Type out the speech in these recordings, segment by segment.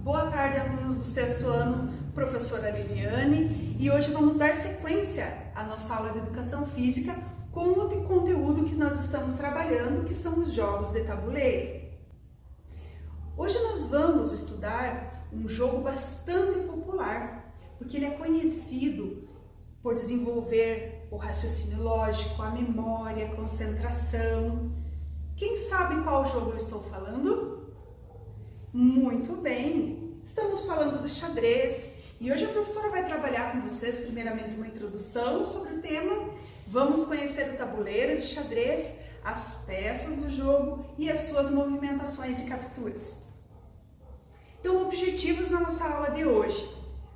Boa tarde, alunos do sexto ano, professora Liliane, e hoje vamos dar sequência à nossa aula de Educação Física com o conteúdo que nós estamos trabalhando, que são os jogos de tabuleiro. Hoje nós vamos estudar um jogo bastante popular, porque ele é conhecido por desenvolver o raciocínio lógico, a memória, a concentração. Quem sabe qual jogo eu estou falando? Muito bem! Estamos falando do xadrez e hoje a professora vai trabalhar com vocês primeiramente uma introdução sobre o tema. Vamos conhecer o tabuleiro de xadrez, as peças do jogo e as suas movimentações e capturas. Então, objetivos na nossa aula de hoje: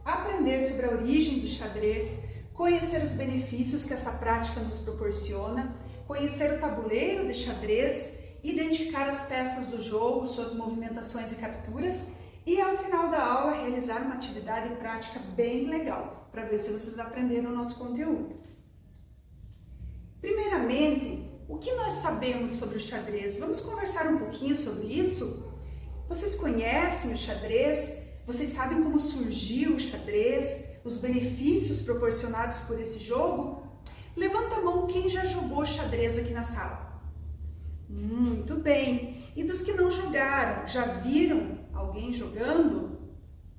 aprender sobre a origem do xadrez, conhecer os benefícios que essa prática nos proporciona, conhecer o tabuleiro de xadrez, identificar as peças do jogo, suas movimentações e capturas e, ao final da aula, realizar uma atividade prática bem legal, para ver se vocês aprenderam o nosso conteúdo. Primeiramente, o que nós sabemos sobre o xadrez? Vamos conversar um pouquinho sobre isso? Vocês conhecem o xadrez? Vocês sabem como surgiu o xadrez? Os benefícios proporcionados por esse jogo? Levanta a mão quem já jogou xadrez aqui na sala. Muito bem. E dos que não jogaram, já viram alguém jogando?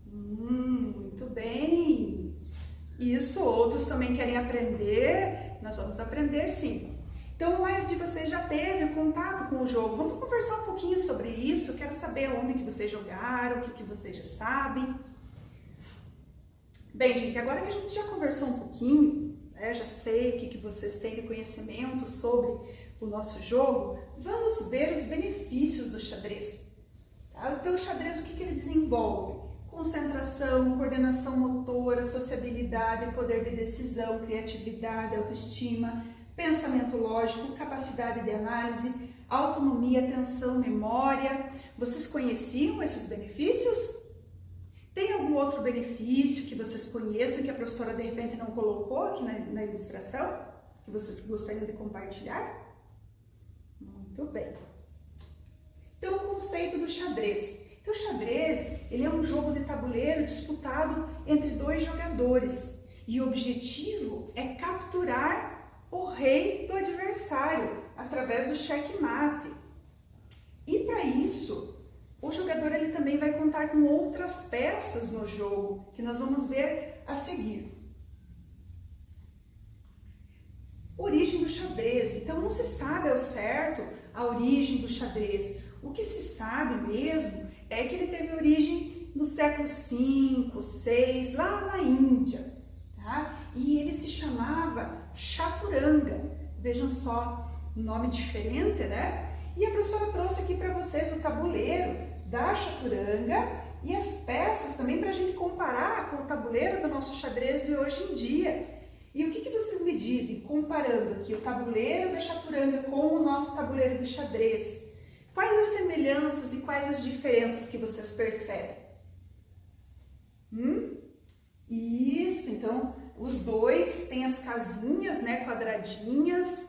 Muito bem. Isso, outros também querem aprender? Nós vamos aprender sim. Então, a maioria de vocês já teve contato com o jogo. Vamos conversar um pouquinho sobre isso. Quero saber onde que vocês jogaram, o que vocês já sabem. Bem, gente, agora que a gente já conversou um pouquinho, já sei o que vocês têm de conhecimento sobre o nosso jogo, vamos ver os benefícios do xadrez. Tá? Então, o xadrez, o que ele desenvolve? Concentração, coordenação motora, sociabilidade, poder de decisão, criatividade, autoestima, pensamento lógico, capacidade de análise, autonomia, atenção, memória. Vocês conheciam esses benefícios? Tem algum outro benefício que vocês conheçam e que a professora de repente não colocou aqui na ilustração? Que vocês gostariam de compartilhar? Muito bem. Então, o conceito do xadrez. O xadrez, ele é um jogo de tabuleiro disputado entre dois jogadores. E o objetivo é capturar o rei do adversário através do xeque-mate. E para isso, o jogador ele também vai contar com outras peças no jogo, que nós vamos ver a seguir. Origem do xadrez. Então, não se sabe ao certo a origem do xadrez. O que se sabe mesmo é que ele teve origem no século V, VI, lá na Índia. Tá? E ele se chamava chaturanga. Vejam só, nome diferente, né? E a professora trouxe aqui para vocês o tabuleiro da chaturanga e as peças também para a gente comparar com o tabuleiro do nosso xadrez de hoje em dia. E o que vocês me dizem, comparando aqui o tabuleiro da chaturanga com o nosso tabuleiro de xadrez? Quais as semelhanças e quais as diferenças que vocês percebem? Isso, então, os dois têm as casinhas, né, quadradinhas.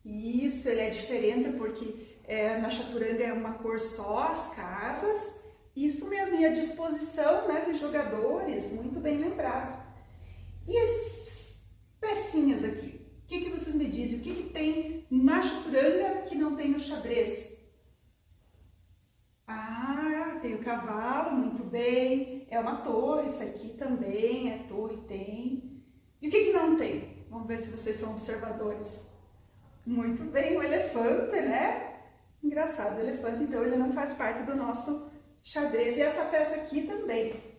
Isso, ele é diferente porque na chaturanga é uma cor só, as casas. Isso mesmo, e a disposição, né, dos jogadores, muito bem lembrado. E as pecinhas aqui? O que vocês me dizem? O que tem na chaturanga que não tem no xadrez? Ah, tem o cavalo, muito bem. É uma torre, isso aqui também é torre, tem. E o que não tem? Vamos ver se vocês são observadores. Muito bem, o elefante, né? Engraçado, o elefante, então, ele não faz parte do nosso xadrez. E essa peça aqui também.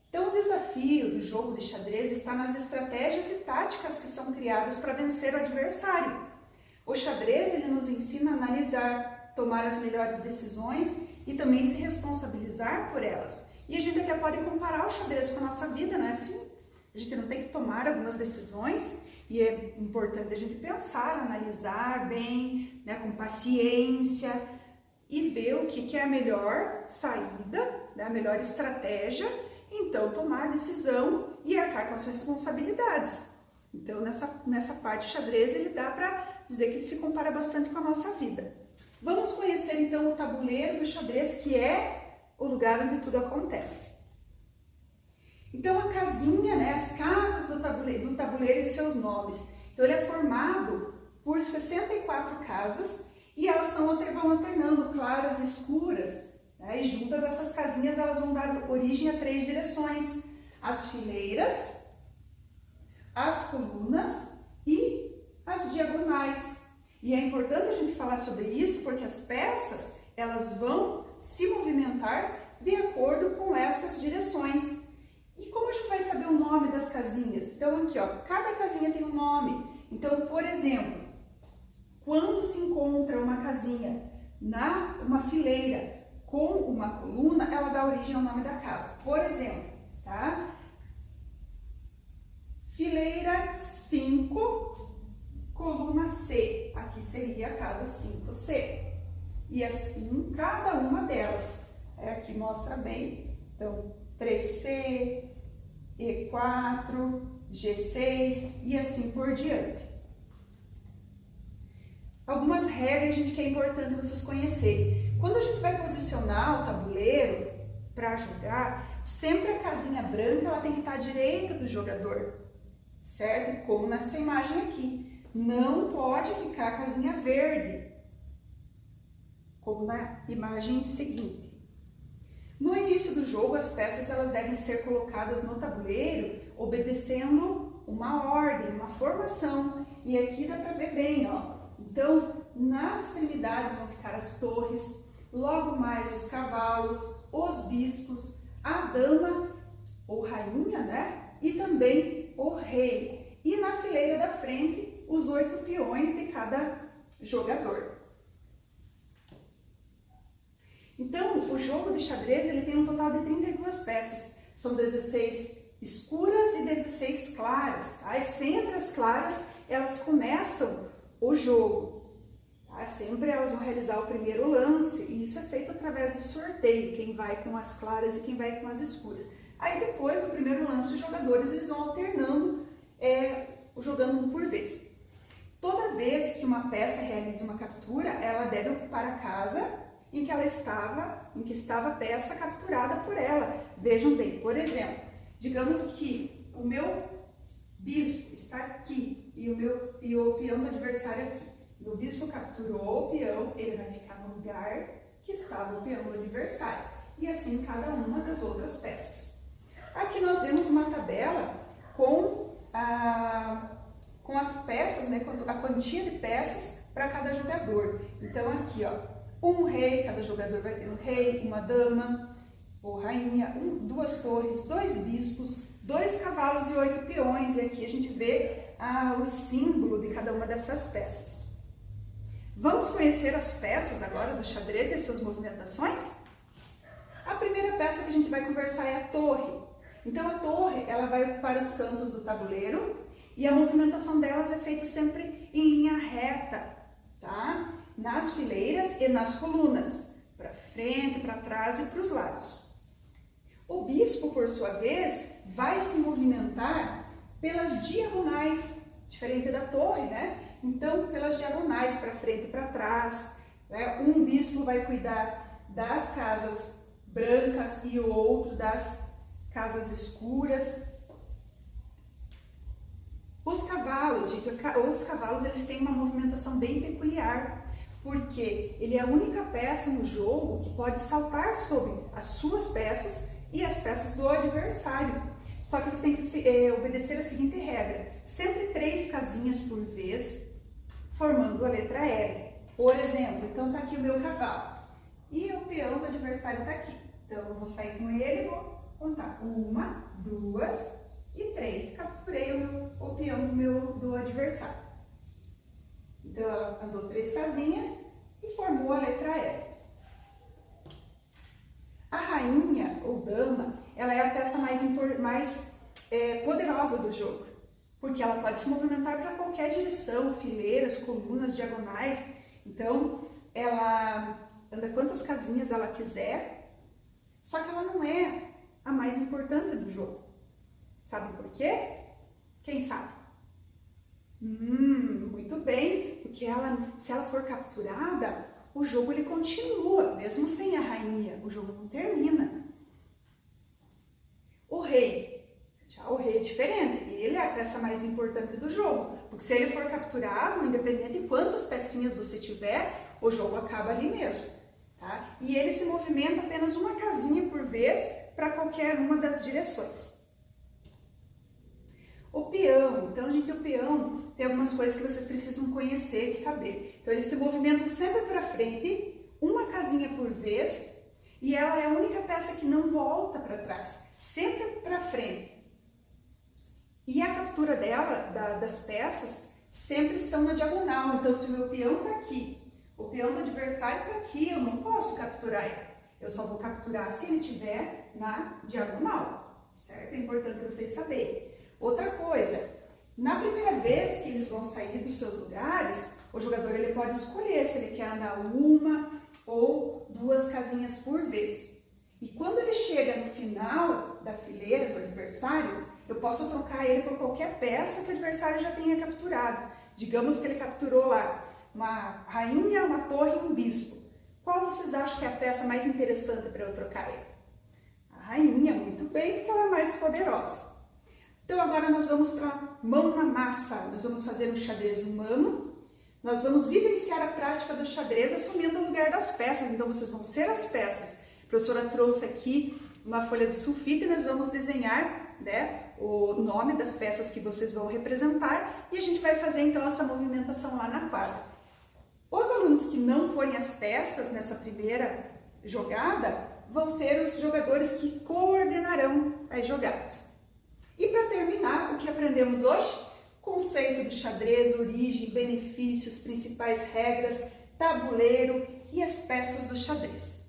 Então, o desafio do jogo de xadrez está nas estratégias e táticas que são criadas para vencer o adversário. O xadrez, ele nos ensina a analisar, tomar as melhores decisões e também se responsabilizar por elas. E a gente até pode comparar o xadrez com a nossa vida, não é assim? A gente não tem que tomar algumas decisões e é importante a gente pensar, analisar bem, né, com paciência e ver o que é a melhor saída, né, a melhor estratégia. Então, tomar a decisão e arcar com as responsabilidades. Então, nessa parte, o xadrez, ele dá para dizer que ele se compara bastante com a nossa vida. Vamos conhecer então o tabuleiro do xadrez, que é o lugar onde tudo acontece. Então a casinha, né, as casas do tabuleiro e seus nomes. Então ele é formado por 64 casas e elas vão alternando, claras e escuras, né? E juntas essas casinhas elas vão dar origem a 3 direções: as fileiras, as colunas e as diagonais. E é importante a gente falar sobre isso porque as peças elas vão se movimentar de acordo com essas direções. E como a gente vai saber o nome das casinhas? Então aqui, ó, cada casinha tem um nome. Então, por exemplo, quando se encontra uma casinha uma fileira com uma coluna, ela dá origem ao nome da casa. Por exemplo, tá? Fileira 5, coluna C. Aqui seria a casa 5C. E assim, cada uma delas. Aqui mostra bem. Então, 3C, E4, G6 e assim por diante. Algumas regras, gente, que é importante vocês conhecerem. Quando a gente vai posicionar o tabuleiro para jogar, sempre a casinha branca ela tem que estar à direita do jogador, certo? Como nessa imagem aqui. Não pode ficar a casinha verde, como na imagem seguinte. No início do jogo, as peças elas devem ser colocadas no tabuleiro obedecendo uma ordem, uma formação. E aqui dá para ver bem, ó. Então, nas extremidades vão ficar as torres, logo mais os cavalos, os bispos, a dama ou rainha, né? E também o rei. E na fileira da frente, os 8 peões de cada jogador. Então, o jogo de xadrez ele tem um total de 32 peças. São 16 escuras e 16 claras. Tá? E sempre as claras, elas começam o jogo. Tá? Sempre elas vão realizar o primeiro lance. E isso é feito através de sorteio. Quem vai com as claras e quem vai com as escuras. Aí depois do primeiro lance, os jogadores eles vão alternando, jogando um por vez. Toda vez que uma peça realiza uma captura, ela deve ocupar a casa em que estava a peça capturada por ela. Vejam bem, por exemplo, digamos que o meu bispo está aqui e o peão do adversário aqui. O bispo capturou o peão, ele vai ficar no lugar que estava o peão do adversário. E assim cada uma das outras peças. Aqui nós vemos uma tabela com as peças, né, a quantia de peças para cada jogador. Então aqui, ó, um rei, cada jogador vai ter um rei, uma dama ou rainha, 2 torres, 2 bispos, 2 cavalos e 8 peões. E aqui a gente vê o símbolo de cada uma dessas peças. Vamos conhecer as peças agora do xadrez e suas movimentações? A primeira peça que a gente vai conversar é a torre. Então a torre ela vai ocupar os cantos do tabuleiro e a movimentação delas é feita sempre em linha reta, tá? Nas fileiras e nas colunas, para frente, para trás e para os lados. O bispo, por sua vez, vai se movimentar pelas diagonais, diferente da torre, né? Então, pelas diagonais, para frente e para trás. Né? Um bispo vai cuidar das casas brancas e o outro das casas escuras. Os cavalos, gente, eles têm uma movimentação bem peculiar. Porque ele é a única peça no jogo que pode saltar sobre as suas peças e as peças do adversário. Só que eles têm que obedecer a seguinte regra: sempre 3 casinhas por vez, formando a letra L. Por exemplo, então tá aqui o meu cavalo e o peão do adversário tá aqui. Então eu vou sair com ele e vou contar 1, 2 e 3. Capturei o peão do adversário. Então, ela andou 3 casinhas e formou a letra L. A rainha ou dama, ela é a peça mais poderosa do jogo, porque ela pode se movimentar para qualquer direção, fileiras, colunas, diagonais. Então, ela anda quantas casinhas ela quiser, só que ela não é a mais importante do jogo. Sabe por quê? Quem sabe? Muito bem, porque se ela for capturada, o jogo ele continua, mesmo sem a rainha, o jogo não termina. O rei, já o rei é diferente, ele é a peça mais importante do jogo, porque se ele for capturado, independente de quantas pecinhas você tiver, o jogo acaba ali mesmo, tá? E ele se movimenta apenas uma casinha por vez para qualquer uma das direções. O peão, então, gente, o peão tem algumas coisas que vocês precisam conhecer e saber. Então, eles se movimentam sempre para frente, uma casinha por vez, e ela é a única peça que não volta para trás, sempre para frente. E a captura dela, das peças, sempre são na diagonal. Então, se o meu peão está aqui, o peão do adversário está aqui, eu não posso capturar ele. Eu só vou capturar se ele estiver na diagonal, certo? É importante vocês saberem. Outra coisa, na primeira vez que eles vão sair dos seus lugares, o jogador ele pode escolher se ele quer andar uma ou duas casinhas por vez. E quando ele chega no final da fileira do adversário, eu posso trocar ele por qualquer peça que o adversário já tenha capturado. Digamos que ele capturou lá uma rainha, uma torre e um bispo. Qual vocês acham que é a peça mais interessante para eu trocar ele? A rainha, muito bem, porque ela é mais poderosa. Então agora nós vamos para mão na massa, nós vamos fazer um xadrez humano, nós vamos vivenciar a prática do xadrez assumindo o lugar das peças, então vocês vão ser as peças. A professora trouxe aqui uma folha de sulfite e nós vamos desenhar, né, o nome das peças que vocês vão representar e a gente vai fazer então essa movimentação lá na quadra. Os alunos que não forem as peças nessa primeira jogada vão ser os jogadores que coordenarão as jogadas. E para terminar, o que aprendemos hoje? Conceito de xadrez, origem, benefícios, principais regras, tabuleiro e as peças do xadrez.